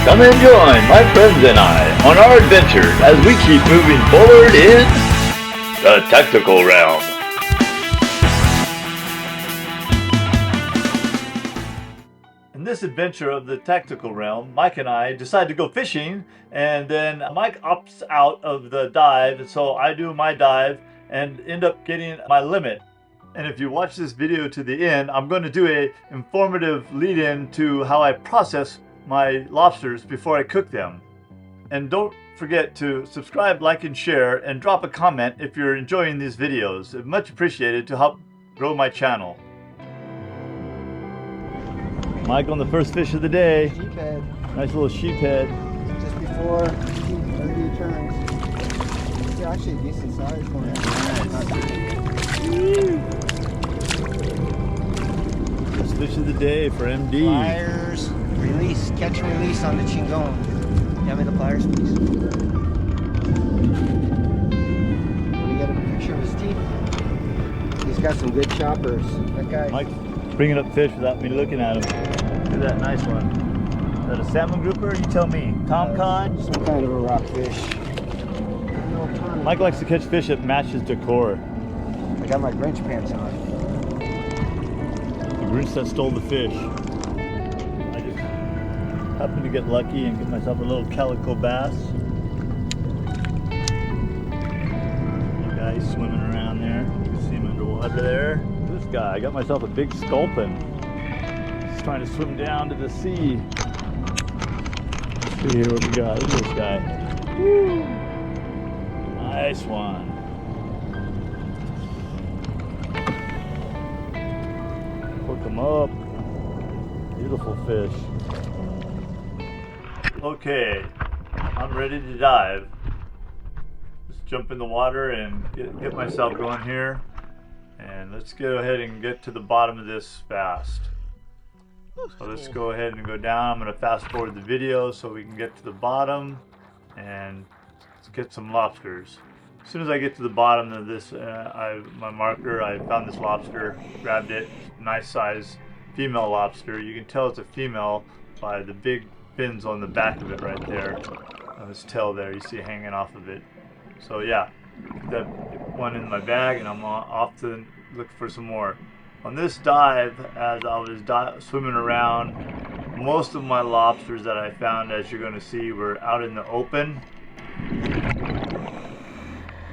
Come and join my friends and I on our adventures as we keep moving forward in the tactical realm. In this adventure of the tactical realm, Mike and I decide to go fishing, and then Mike opts out of the dive, and so I do my dive and end up getting my limit. And if you watch this video to the end, I'm going to do a informative lead-in to how I process my lobsters before I cook them. And don't forget to subscribe, like, and share, and drop a comment if you're enjoying these videos. It's much appreciated to help grow my channel. Mike on the first fish of the day. Sheephead. Nice little sheephead. Just before he turns. It's actually a decent size for him. First fish of the day for MD. Pliers, release, catch and release on the Chingon. Have me the pliers, please. We got a picture of his teeth. He's got some good choppers. That guy. Mike's bringing up fish without me looking at him. Look at that nice one. Is that a salmon grouper? You tell me. Tom cod? Some kind of a rockfish. Mike likes to catch fish that match his decor. I got my Grinch pants on. The Grinch that stole the fish. I just happened to get lucky and get myself a little calico bass. Little guy swimming around there. You can see him underwater there. This guy, I got myself a big sculpin. He's trying to swim down to the sea. Let's see here what we got. Look at this guy. Woo. Nice one. Hook him up. Beautiful fish. Okay, I'm ready to dive. Just jump in the water and get myself going here. And let's go ahead and get to the bottom of this fast. So let's go ahead and go down. I'm going to fast forward the video so we can get to the bottom and let's get some lobsters. As soon as I get to the bottom of this, my marker, I found this lobster, grabbed it, nice size female lobster. You can tell it's a female by the big fins on the back of it right there. On his tail there, you see hanging off of it. So yeah, that one in my bag and I'm off to look for some more. On this dive, as I was swimming around, most of my lobsters that I found, as you're going to see, were out in the open.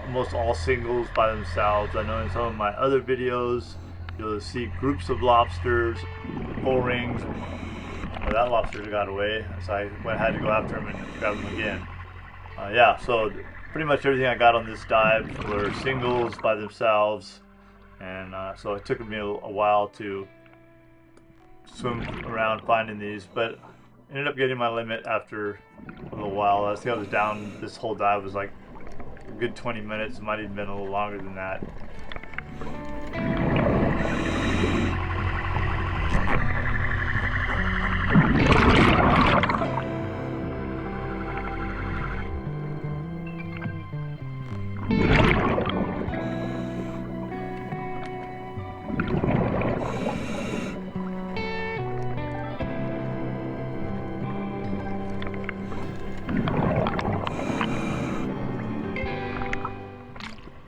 Almost all singles by themselves. I know in some of my other videos you'll see groups of lobsters, full rings. Well, that lobster got away, so I had to go after him and grab him again. Yeah, so pretty much everything I got on this dive were singles by themselves, and so it took me a while to swim around finding these, but ended up getting my limit after a little while. I think I was down, this whole dive was like a good 20 minutes, it might have been a little longer than that.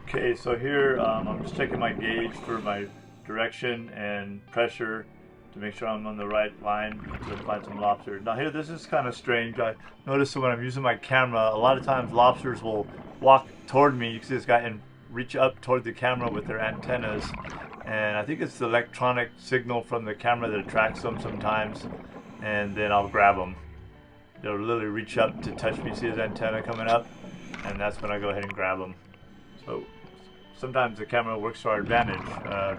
Okay, so here I'm just checking my gauge for my direction and pressure to make sure I'm on the right line to find some lobsters. Now here, this is kind of strange. I noticed when I'm using my camera, a lot of times lobsters will walk toward me. You can see this guy and reach up toward the camera with their antennas. And I think it's the electronic signal from the camera that attracts them sometimes. And then I'll grab them. They'll literally reach up to touch me, see his antenna coming up. And that's when I go ahead and grab them. So sometimes the camera works to our advantage.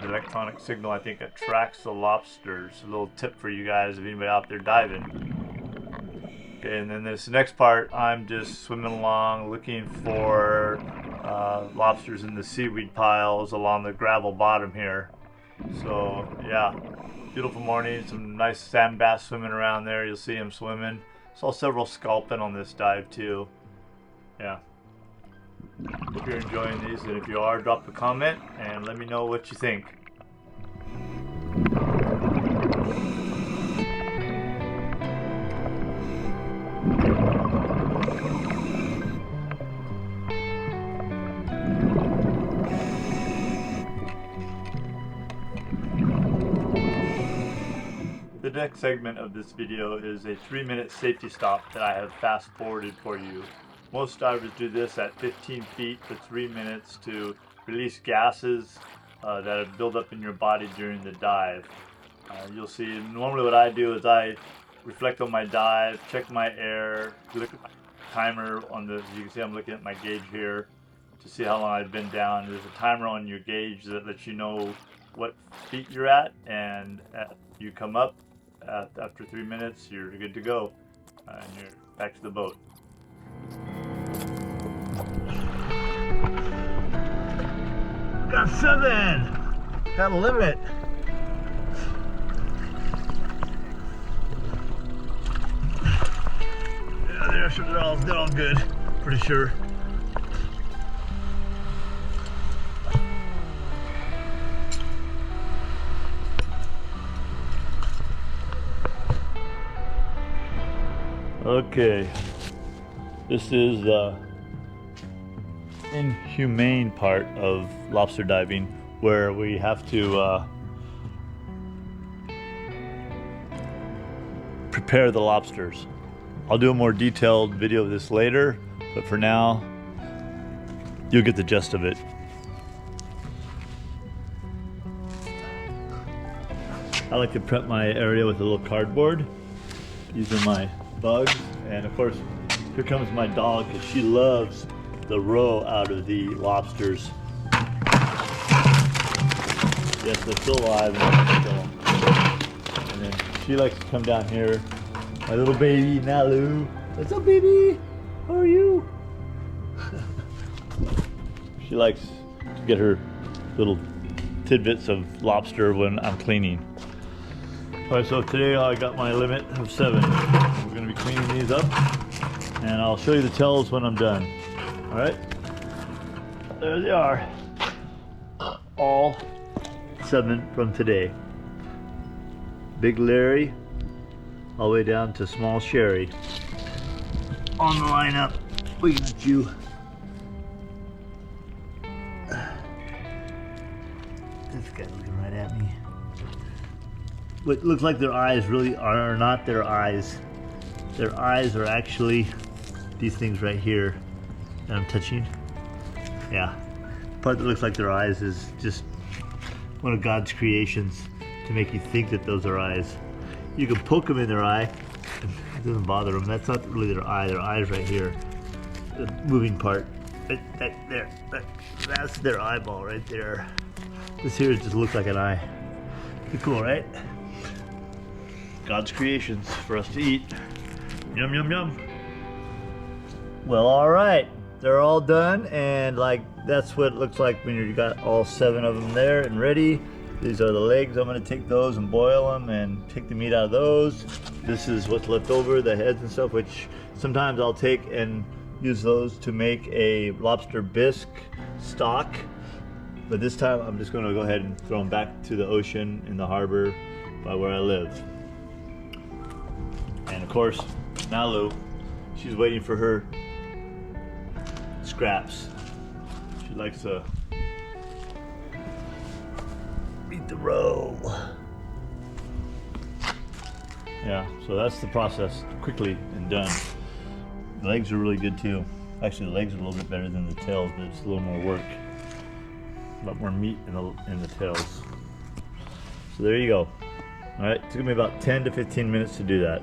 The electronic signal, I think, attracts the lobsters. A little tip for you guys if anybody out there diving. Okay, and then this next part, I'm just swimming along looking for lobsters in the seaweed piles along the gravel bottom here. So yeah, beautiful morning, some nice sand bass swimming around there. You'll see them swimming. Saw several sculpin on this dive too. Yeah. Hope you're enjoying these, and if you are, drop a comment and let me know what you think. the next segment of this video is a 3-minute safety stop that I have fast forwarded for you. Most divers do this at 15 feet for 3 minutes to release gases that have built up in your body during the dive. You'll see normally what I do is I reflect on my dive, check my air, look at my timer on the, you can see I'm looking at my gauge here to see how long I've been down. There's a timer on your gauge that lets you know what feet you're at, and you come up after 3 minutes, you're good to go, and you're back to the boat. Got 7. Got a limit. Yeah, they're all good. Pretty sure. Okay, this is the inhumane part of lobster diving, where we have to prepare the lobsters. I'll do a more detailed video of this later, but for now, you'll get the gist of it. I like to prep my area with a little cardboard. These are my bugs, and of course here comes my dog because she loves the roe out of the lobsters. Yes, they're still alive and I can kill them. And then she likes to come down here. My little baby Nalu. What's up, baby? How are you? She likes to get her little tidbits of lobster when I'm cleaning. Alright, so today I got my limit of 7. We're going to be cleaning these up, and I'll show you the tails when I'm done. Alright, there they are. All 7 from today. Big Larry, all the way down to Small Sherry. On the lineup, we got you. This guy's looking right at me. What looks like their eyes really are not their eyes. Their eyes are actually these things right here that I'm touching. Yeah, the part that looks like their eyes is just one of God's creations to make you think that those are eyes. You can poke them in their eye, it doesn't bother them. That's not really their eye. Their eye's right here, the moving part. Right there. That's their eyeball right there. This here just looks like an eye. Pretty cool, right? God's creations for us to eat. Yum, yum, yum. Well, all right. They're all done, and like that's what it looks like when you got all 7 of them there and ready. These are the legs. I'm gonna take those and boil them and take the meat out of those. This is what's left over, the heads and stuff, which sometimes I'll take and use those to make a lobster bisque stock. But this time I'm just gonna go ahead and throw them back to the ocean in the harbor by where I live. And of course, Nalu, she's waiting for her scraps. She likes to eat the roe. Yeah, so that's the process, quickly and done. The legs are really good too. Actually, the legs are a little bit better than the tails, but it's a little more work. A lot more meat in the tails. So there you go. All right, it took me about 10 to 15 minutes to do that.